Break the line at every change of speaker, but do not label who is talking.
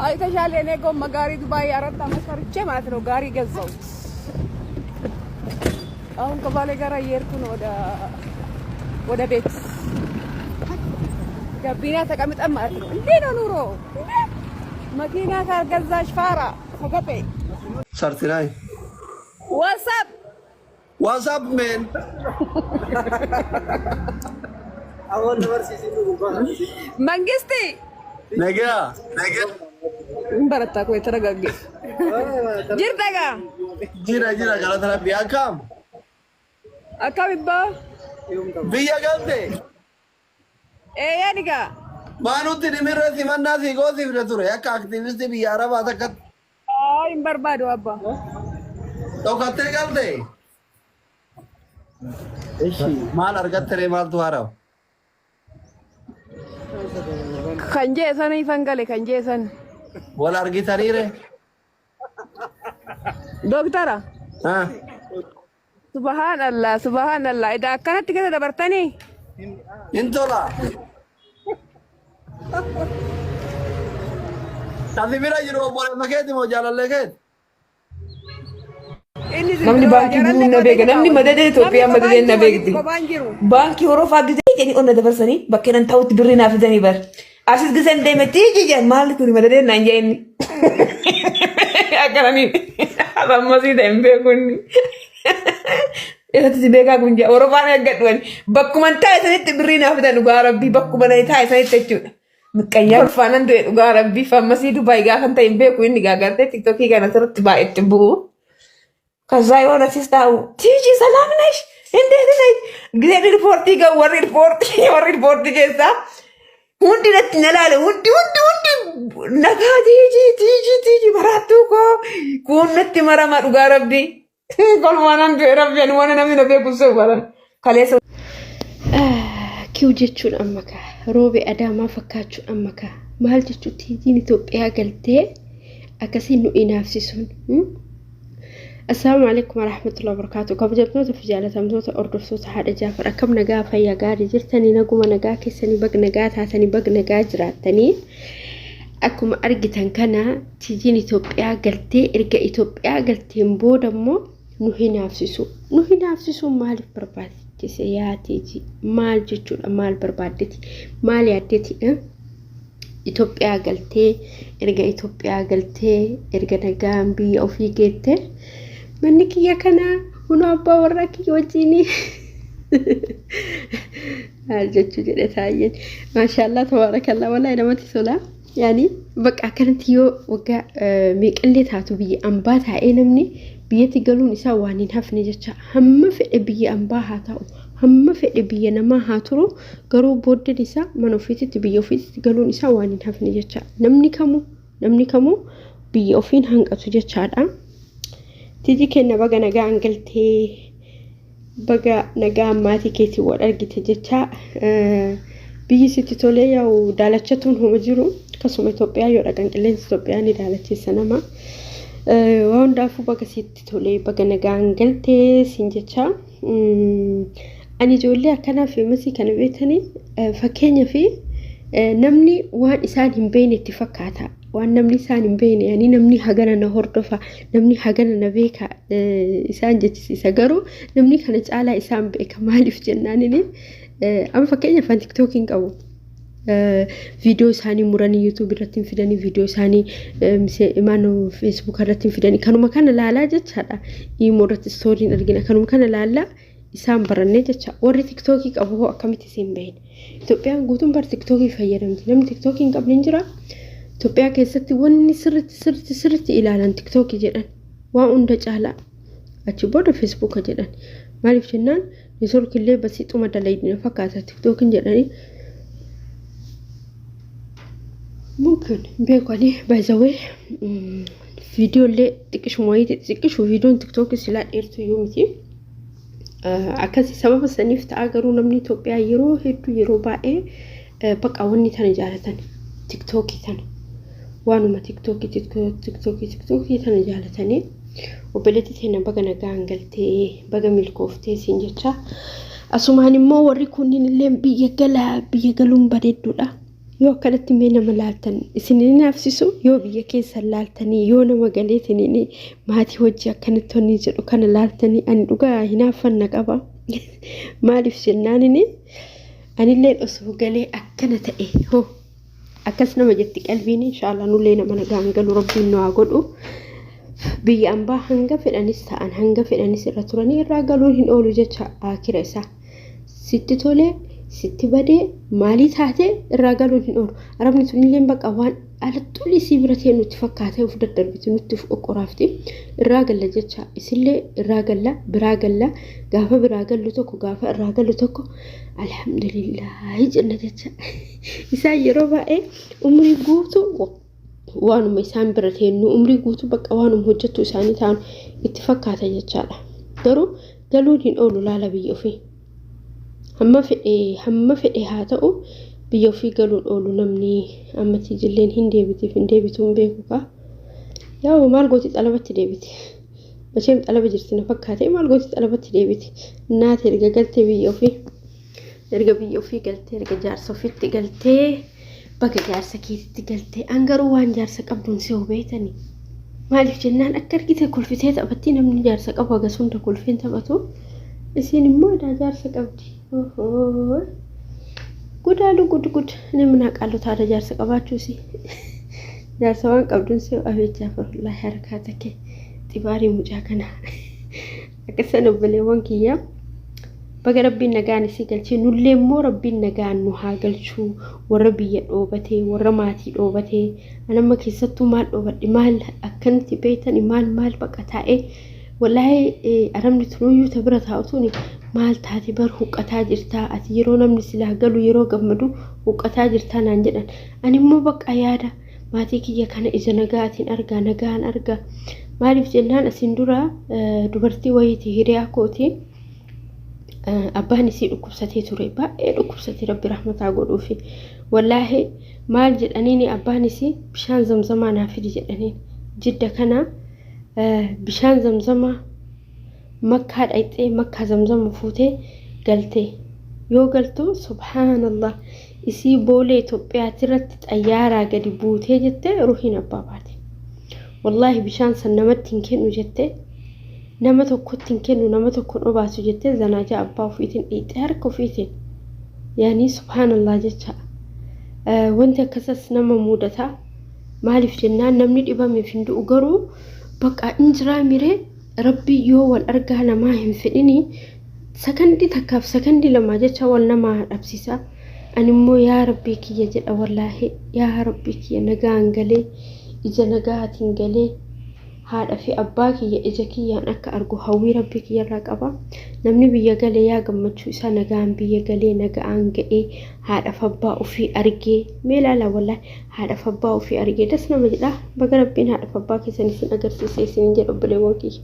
አይ ተሻለ እኔ ጎማ ጋሪ ዱባይ አራት አመት ሰርቼ ማለት ነው ጋሪ ገዛሁት። አሁን ከባሌ ጋር እየሄድኩ ነው ወደ ቤት ጋቢና ተቀምጠን ማለት ነው። እንዴ ነው ኑሮ መኪና ካልገዛሽ ፋራ ተገበ
ሰርቲናይ ዋትስአፕ ሜን
አሁን ዩኒቨርሲቲ
መንግስቴ
ነገ
በረታ እኮ የተረጋጋ ጅርተጋ
ጅራ ጋላተራ ቢያካም
አካቢባ
ቢያጋልቴ
ያኒጋ
ማኑት ዲምረሲ መናሲ ጎሲ ፍረቱረ ያካ አክቲቪስት ቢያራባ ተከት
አይ በርባዶ አባ
ተውከተ ጋልቴ እሺ ማል አርገተሬ ማል ተዋራው
kanjee sana ifangale kanjee sana
wala argitaniire
doktara subhanallah ida akkanatti gada dabartani
intola tadibira jiru bole maketi mo jalalle ket
namni baankii guruu na beeka namni madada Itoophiyaa madada na beekti baankii Oroofaa bitanii jedhanii onna dabarsanii bakkee nan ta'utti birrii naaf fidanii bar asis gisan deemetti jijaan maalli kuni madada naan jeenni akkananii rammasii ta'e hin beekunni irratti si beekaa kun jaa Oroofaan eeggadhuwan bakkuman taa'e sanitti birrii naaf fidan dhugaa rabbii bakkuma taa'e sanitti jechuudha miqqayyaa ulfaanan du'e dhugaa rabbii fammasii Dubaay gaafan ta'e hin beeku inni gaagartee tiktokii kana sirritti baay'etti bu'u ከዛ የሆነ ሲስታው ቲጂ ሰላም ነሽ እንዴት ነሽ ግዜ ሪፖርት ይገው ሪፖርት ገዛ ሁንዲነት ነላለ ሁንዲ ነጋ ቲጂ መራቱኮ ኩነት መራማ ዱጋ ረቢ ኮልዋናን ረቢያን ወነ ነሚ ነው በቁሰ ወራን ከሌሰ ኪውጀቹን አመካ ሮቤ አዳማ ፈካቹ አመካ ማልጀቹ ቲጂን ኢትዮጵያ ገልቴ አከሲኑ ኢናፍሲሱን السلام عليكم ورحمة الله وبركاته قبل جبتوت في جالة تمتوت أردف صوت حدا جافر أكم نجا فيا جاري جرتني نجوم نجا كسني بق نجا تاتني بق نجا جراتني أكم أرجتن كنا تيجيني إثيوبيا قلتي إرجع إثيوبيا قلتي مبود أمو نهي نفسسو مال بربادتي سياتي مال جتشون مال بربادتي مال يادتي إثيوبيا قلتي إرجع نجام بي أو في جتة منك يا كنا هنا أبا وراك يوجيني الجتشو جلتاين ما شاء الله تبارك الله والله أنا ما تسولا يعني بقى كانت يو وقع ميقلت هاتو بي أنبات هاينمني بيتي قالون إسا وانين هفني جتشا هم في بي أنبا هاتاو هم في بي نما هاترو قرو بود نسا منو فيتي تبيو فيتي قالون إسا وانين هفني جتشا نمني كمو بي أوفين هنگ أتو جتشا تيجي كنا بقى نجا انقلتي بقى نجا ماتي كيتي والارجتي جتا بيجي ستي توليا ودالتشتون هم جرو كسم إثيوبيا يورا انقلين إثيوبيا ني دالتشي سنما وان دافو بقى ستي تولي بقى نجا انقلتي سنجتا أني جولي أكنا في مسي كان بيتني فكينيا في نمني وان إسان هم بين اتفاقاتها waan namni isaan hin beekne yani namni hagana na hordofa namni hagana na beeka isaan jechisiisa garuu namni kana caalaa isaan beeka maaliif jennaanini amma fakkeenyaaf an tiktookiin qabu viidiyoo isaanii muranii yuutuub irratti fidanii viidiyoo isaanii imaanoo feesbuuk irratti fidanii kanuma kana laalaa jechaadha imoo irratti stooriin argina kanuma kana laalaa isaan barannee jecha warri tiktookii qabu hoo akkamitti isin beekne Itoophiyaan guutuun bar tiktookii fayyadamti namni tiktookiin qabne hin jira Itoophiyyaa keessatti wanni sirriitti ilaalan tiktokii jedhan waan hunda caalaa achi booda feesbuuka jedhan maaliif jennaan neetwoorkii illee basiixuma dalaydina fakkaata tiktokiin jedhanii mungkin beekanii baay'ee viidiyoo illee xiqqishu viidiyoon tiktokii silaa dheertuu yoo miti akkasii sababa saniif ta'a garuu namni Itoophiyaa yeroo hedduu yeroo baay'ee baqa wanni tana jaalatan tiktokii tana waanuma tiktokii tana jaalatanii obboleettii teenya baga nagaan galtee baga milkooftee siin jecha asumaan immoo warri kunniin illee biyya galuun bareedduudha yoo kanatti mee nama laaltan isin naafsisu yoo biyya keessa laaltanii yoo nama galeetanii maatii hojii akkanatti honni jedhu kana laaltanii ani dhugaa hinaafanna qaba maaliif jennaan anillee osoo galee akkana ta'e hoo akkas nama jetti qalbiin inshallah nullee nama nagaan galu rabbiin nu haa godhu biyya ambaa hanga fedhanis ta'an hanga fedhanis irra turanii irraa galuun hin oolu jecha akira isaa sitti tolee sitti badee maalii taate irraa galuun hin oolu arabni sunillee baqa waan alattuulii si biratee nutti fakkaatee uf daddarbiti nutti uf qoqqoraafti irraa galla jecha isillee irraa galla biraa galla gaafa biraa gallu tokko gaafa irraa gallu tokko alhamdulillah jenna jecha isaa yeroo baay'ee umrii guutuu waanuma isaan biratee nu umrii guutuu baqa waanuma hojjettu isaanii ta'an itti fakkaata jechaadha garuu galuun hin oolu laala biyya ofii hamma fedhe haa ta'u biyya ofii galuun oolu namni ammatti jilleen hin deebituun beeku ka yaa maal gooti xalabatti deebiti bacheem xalaba jirti na fakkaate maal gooti xalabatti deebiti naati erga galtee biyya ofii galtee erga jaarsa ofiitti galtee bakka jaarsa keetitti galtee angaruu waan jaarsa qabduun si hubeetanii maaliif jennaan akka argite kolfitee taphatti namni jaarsa qabu hagas hunda kolfiin taphatu isin immoo jaarsa qabdi gudaalu gud namni naqaalu taada jaarsa qabaachuusi jaarsa waan qabduun si abeechaa wallahi harkaata kee xibaarii mucaa kana akkasan obboleewwan kiyya baga rabbiin nagaan si galchee nullee immoo rabbiin nagaan nu haa galchuu warra biyya dhoobatee warra maatii dhoobatee anamma keessattuu maal dhoobadhi maal akkanatti beeytan maal baqa taa'ee wallahi arabni tunuyyuu tabira taa'utuuni maal taate bar huqqataa jirtaa ati yeroo namni silaa galu yeroo gammadu huqqataa jirtaa naan jedhan ani immoo baqa yaada maatii kiyya kana ija nagaatiin argaa nagaan argaa maaliif jennaan asin dura dubartii wayiiti hiriyaa kooti abbaan isii dhukkubsatee ture baay'ee dhukkubsatee rabbi rahmataa godhuufi wallahi maal jedhaniini abbaan isii bishaan zamzamaa naaf fidi jedhaniin jidda kana bishaan zamzamaa makkaa dhayxee makkaa zamzama fuutee galtee yoo galtu subhaanallah isii boolee Itoophiyaatti irratti xayyaaraa gadi buutee jettee ruhiin abbaa baate wallahi bishaan san namatti hin kennu jettee nama tokkotti hin kennu nama tokko dhobaasu jettee zanaaja abbaa ofiitiin dhiixee harka ofiitiin yaani subhaanallah jecha wanti akkasas nama muudata maaliif jennaan namni dhibame hin du'u garuu baqa injiraa miree rabbi yoo wal argaa namaa hin fedhini sakandii takkaaf sakandii lama jecha wal namaa dhabsisa animmoo yaa rabbii kiyya jedha wallahi yaa rabbii kiyya nagaan galee ija nagaatiin galee haadha fi abbaa kiyya ija kiyyaan akka argu hawwii rabbii kiyya irraa qaba namni biyya galee yaa gammachuu isaa nagaan biyya galee nagaan ga'ee haadha fi abbaa ofii argee meelaala wallahi haadha fi abbaa ofii argee das nama jedha baga rabbiin haadha fi abbaa keessan isin agarsiisee isin jedhu obboleewwan kiyya